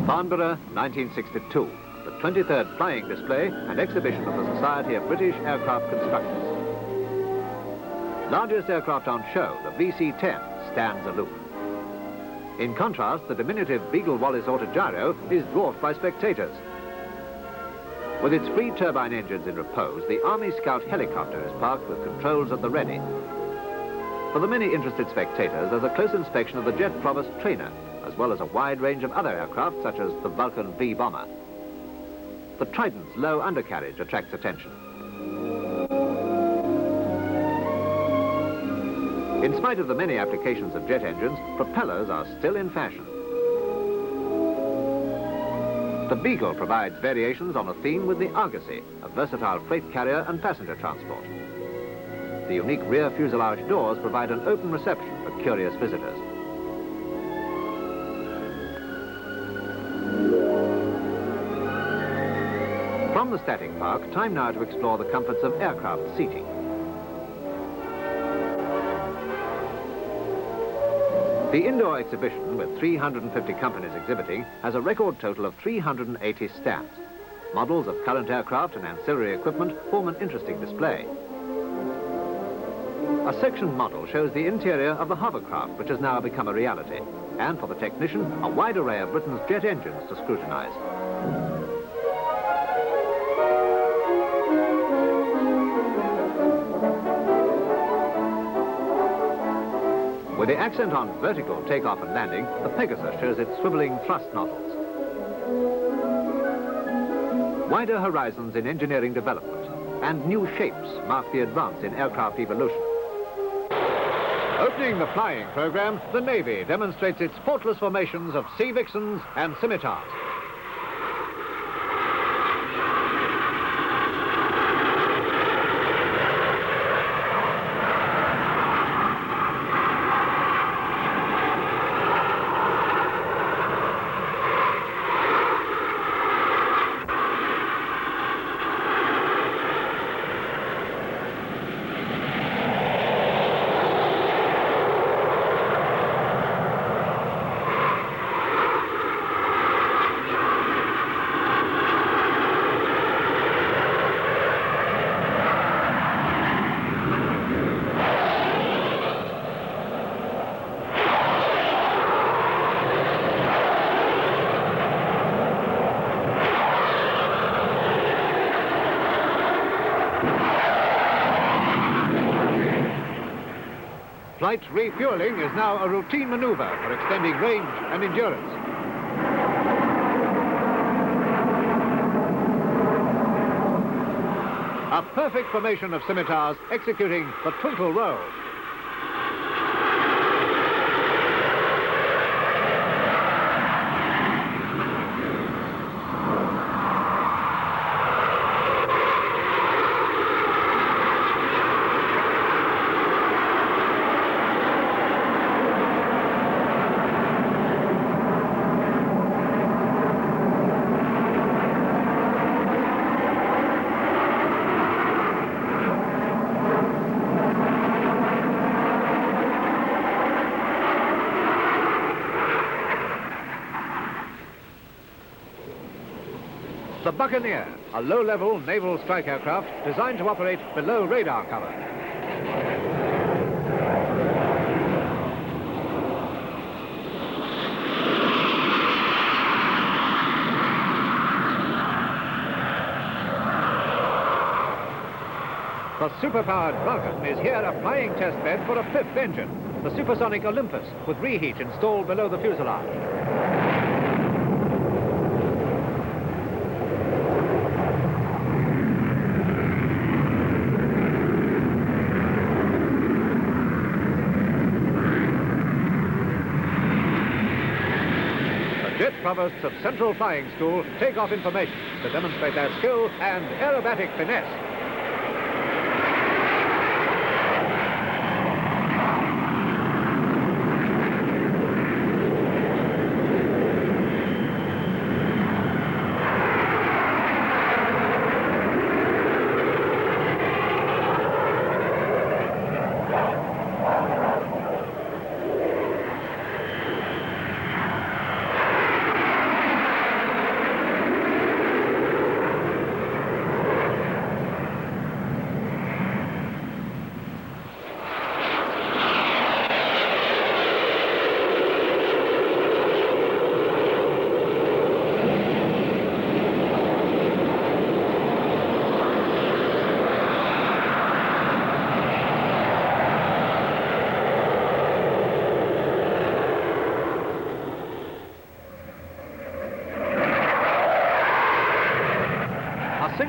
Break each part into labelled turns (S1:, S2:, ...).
S1: Farnborough, 1962, the 23rd flying display and exhibition of the Society of British Aircraft Constructors. Largest aircraft on show, the VC-10, stands aloof. In contrast, the diminutive Beagle Wallace Autogyro is dwarfed by spectators. With its free turbine engines in repose, the Army Scout helicopter is parked with controls at the ready. For the many interested spectators, there's a close inspection of the Jet Provost trainer, as well as a wide range of other aircraft, such as the Vulcan V bomber. The Trident's low undercarriage attracts attention. In spite of the many applications of jet engines, propellers are still in fashion. The Beagle provides variations on a theme with the Argosy, a versatile freight carrier and passenger transport. The unique rear fuselage doors provide an open reception for curious visitors. From the static park, time now to explore the comforts of aircraft seating. The indoor exhibition, with 350 companies exhibiting, has a record total of 380 stands. Models of current aircraft and ancillary equipment form an interesting display. A section model shows the interior of the hovercraft, which has now become a reality, and for the technician, a wide array of Britain's jet engines to scrutinize. With the accent on vertical takeoff and landing, the Pegasus shows its swiveling thrust nozzles. Wider horizons in engineering development and new shapes mark the advance in aircraft evolution. Opening the flying program, the Navy demonstrates its faultless formations of Sea Vixens and Scimitars. Flight refueling is now a routine maneuver for extending range and endurance. A perfect formation of Scimitars executing the twinkle roll. The Buccaneer, a low-level naval strike aircraft designed to operate below radar cover. The superpowered Vulcan is here a flying test bed for a fifth engine, the supersonic Olympus, with reheat installed below the fuselage. Jet Provosts of Central Flying School take off information to demonstrate their skill and aerobatic finesse.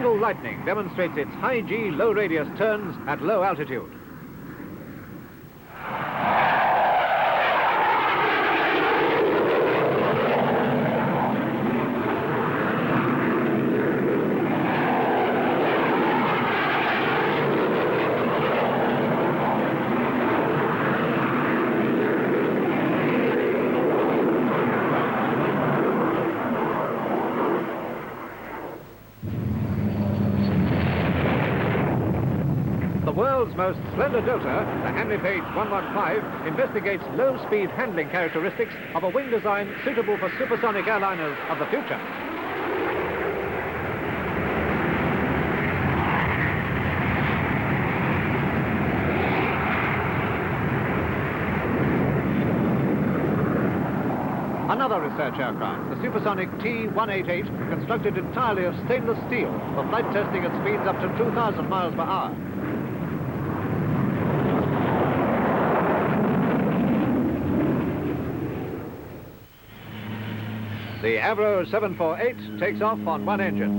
S1: Bengal Lightning demonstrates its high G, low radius turns at low altitude. The world's most slender Delta, the Hanley Page 115, investigates low-speed handling characteristics of a wing design suitable for supersonic airliners of the future. Another research aircraft, the supersonic T-188, constructed entirely of stainless steel for flight testing at speeds up to 2,000 miles per hour. The Avro 748 takes off on one engine.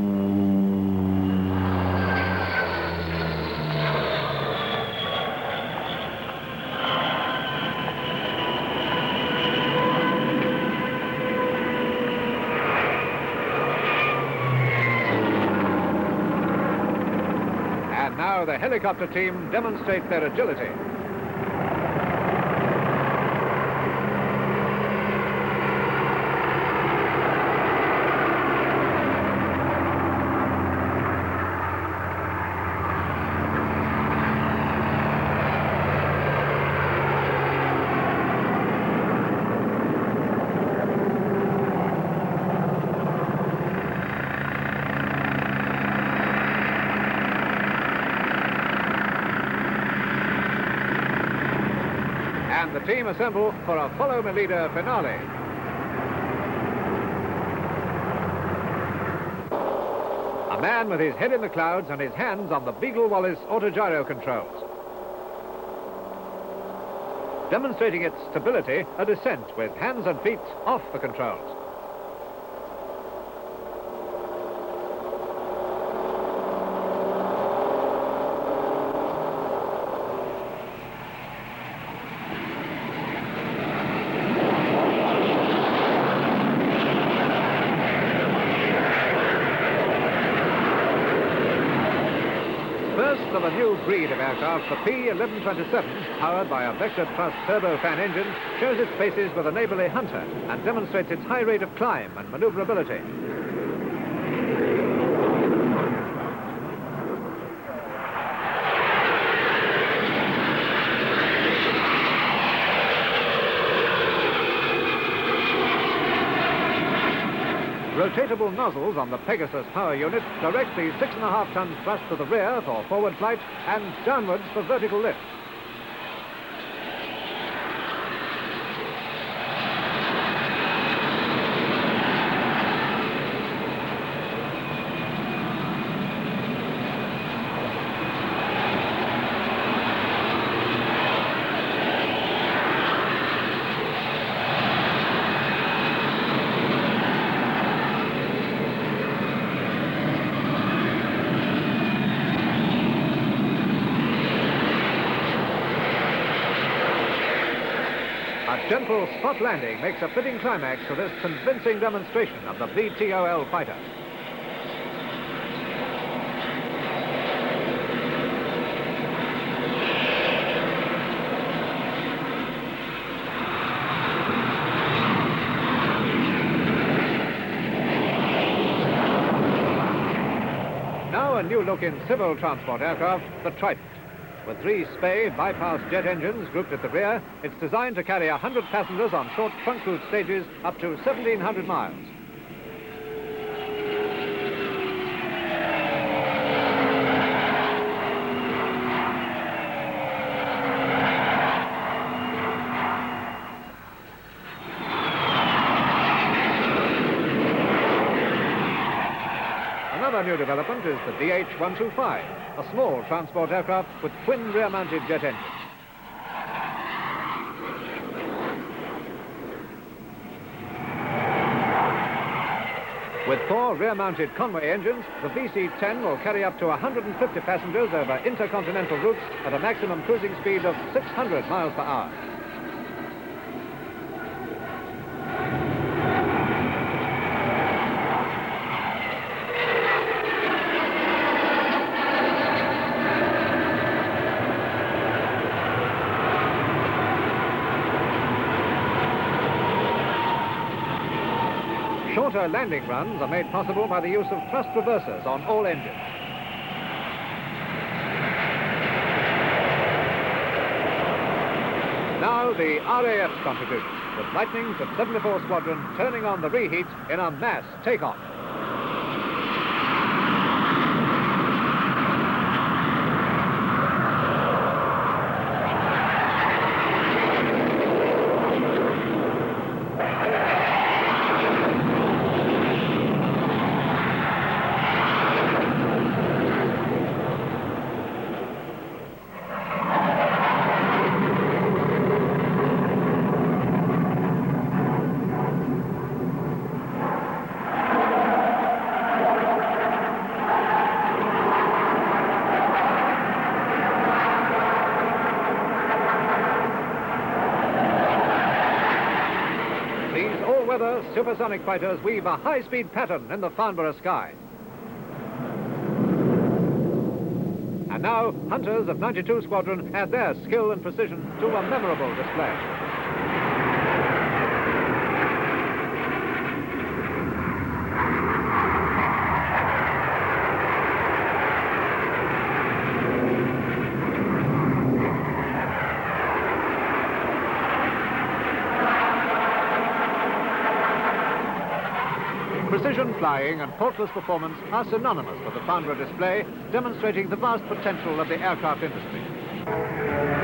S1: And now the helicopter team demonstrate their agility. And the team assemble for a follow-me-leader finale. A man with his head in the clouds and his hands on the Beagle-Wallace autogyro controls. Demonstrating its stability, a descent with hands and feet off the controls. First of a new breed of aircraft, the P-1127, powered by a vector thrust turbofan engine, shows its paces with a neighborly hunter and demonstrates its high rate of climb and maneuverability. Rotatable nozzles on the Pegasus power unit direct the 6.5-ton thrust to the rear for forward flight and downwards for vertical lift. A gentle spot landing makes a fitting climax to this convincing demonstration of the VTOL fighter. Now a new look in civil transport aircraft, the Trident. With 3 Spey bypass jet engines grouped at the rear, it's designed to carry 100 passengers on short trunk route stages up to 1,700 miles. Another new development is the DH-125, a small transport aircraft with twin rear-mounted jet engines. With 4 rear-mounted Conway engines, the VC-10 will carry up to 150 passengers over intercontinental routes at a maximum cruising speed of 600 miles per hour. Shorter landing runs are made possible by the use of thrust reversers on all engines. Now the RAF's contribution, with Lightning's of 74 Squadron turning on the reheat in a mass takeoff. These all-weather supersonic fighters weave a high-speed pattern in the Farnborough sky. And now, hunters of 92 Squadron add their skill and precision to a memorable display. Precision flying and faultless performance are synonymous with the Farnborough display, demonstrating the vast potential of the aircraft industry.